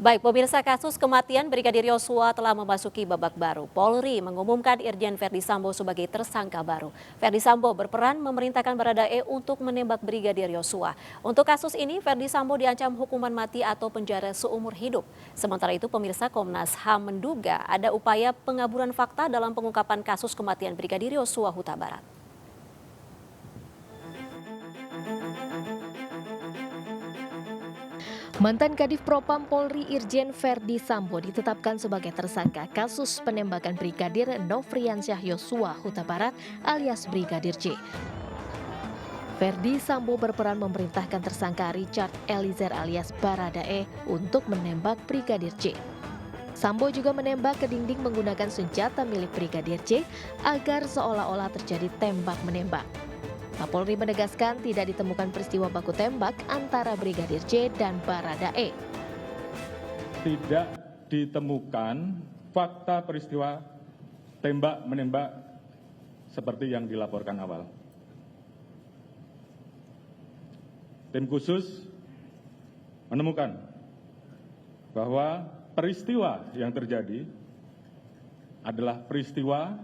Baik, pemirsa, kasus kematian Brigadir Yosua telah memasuki babak baru. Polri mengumumkan Irjen Verdi Sambo sebagai tersangka baru. Verdi Sambo berperan memerintahkan Baradae untuk menembak Brigadir Yosua. Untuk kasus ini, Verdi Sambo diancam hukuman mati atau penjara seumur hidup. Sementara itu, pemirsa, Komnas HAM menduga ada upaya pengaburan fakta dalam pengungkapan kasus kematian Brigadir Yosua Huta Barat. Mantan Kadif Propam Polri Irjen Verdi Sambo ditetapkan sebagai tersangka kasus penembakan Brigadir Nofriansyah Yosua Huta Barat alias Brigadir J. Verdi Sambo berperan memerintahkan tersangka Richard Eliezer alias Baradae untuk menembak Brigadir J. Sambo juga menembak ke dinding menggunakan senjata milik Brigadir J agar seolah-olah terjadi tembak-menembak. Kapolri menegaskan tidak ditemukan peristiwa baku tembak antara Brigadir J dan Baradae. Tidak ditemukan fakta peristiwa tembak-menembak seperti yang dilaporkan awal. Tim khusus menemukan bahwa peristiwa yang terjadi adalah peristiwa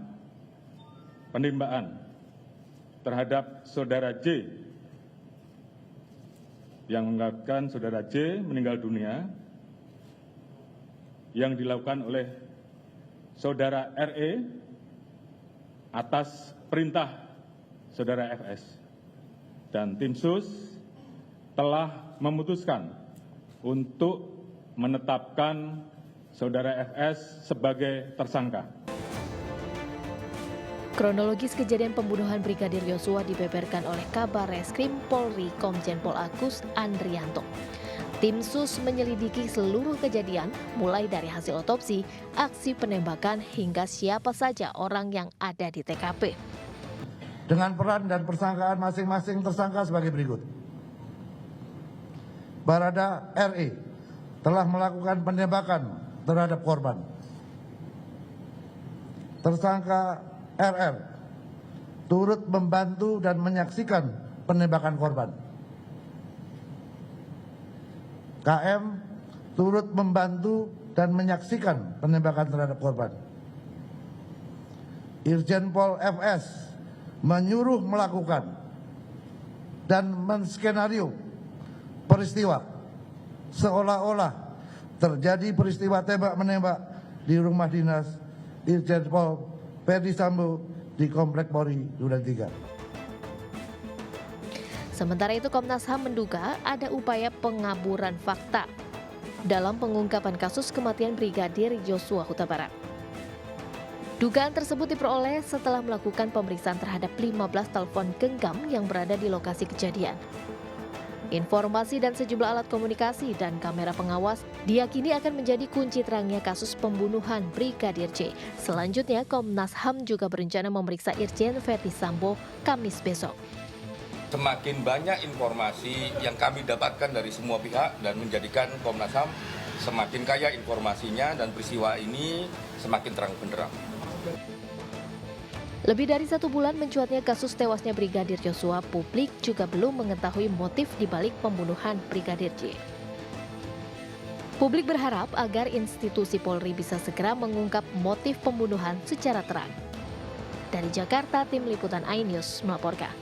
penembakan terhadap saudara J yang mengakibatkan saudara J meninggal dunia yang dilakukan oleh saudara RE atas perintah saudara FS, dan tim sus telah memutuskan untuk menetapkan saudara FS sebagai tersangka. Kronologis kejadian pembunuhan Brigadir Yosua dibeberkan oleh Kabar Reskrim Polri Komjen Pol Agus Andrianto. Tim sus menyelidiki seluruh kejadian mulai dari hasil otopsi, aksi penembakan hingga siapa saja orang yang ada di TKP. Dengan peran dan persangkaan masing-masing tersangka sebagai berikut. Barada RE telah melakukan penembakan terhadap korban. Tersangka RR turut membantu dan menyaksikan penembakan korban. KM turut membantu dan menyaksikan penembakan terhadap korban. Irjen Pol FS menyuruh melakukan dan menskenario peristiwa seolah-olah terjadi peristiwa tembak-menembak di rumah dinas Irjen Pol Verdi Sambo di Komplek Polri Duren 3. Sementara itu, Komnas HAM menduga ada upaya pengaburan fakta dalam pengungkapan kasus kematian Brigadir Yosua Huta Barat. Dugaan tersebut diperoleh setelah melakukan pemeriksaan terhadap 15 telepon genggam yang berada di lokasi kejadian. Informasi dan sejumlah alat komunikasi dan kamera pengawas diyakini akan menjadi kunci terangnya kasus pembunuhan Brigadir J. Selanjutnya, Komnas HAM juga berencana memeriksa Irjen Verdi Sambo Kamis besok. Semakin banyak informasi yang kami dapatkan dari semua pihak dan menjadikan Komnas HAM semakin kaya informasinya dan peristiwa ini semakin terang benderang. Lebih dari 1 bulan mencuatnya kasus tewasnya Brigadir Yosua, publik juga belum mengetahui motif dibalik pembunuhan Brigadir J. Publik berharap agar institusi Polri bisa segera mengungkap motif pembunuhan secara terang. Dari Jakarta, tim liputan iNews melaporkan.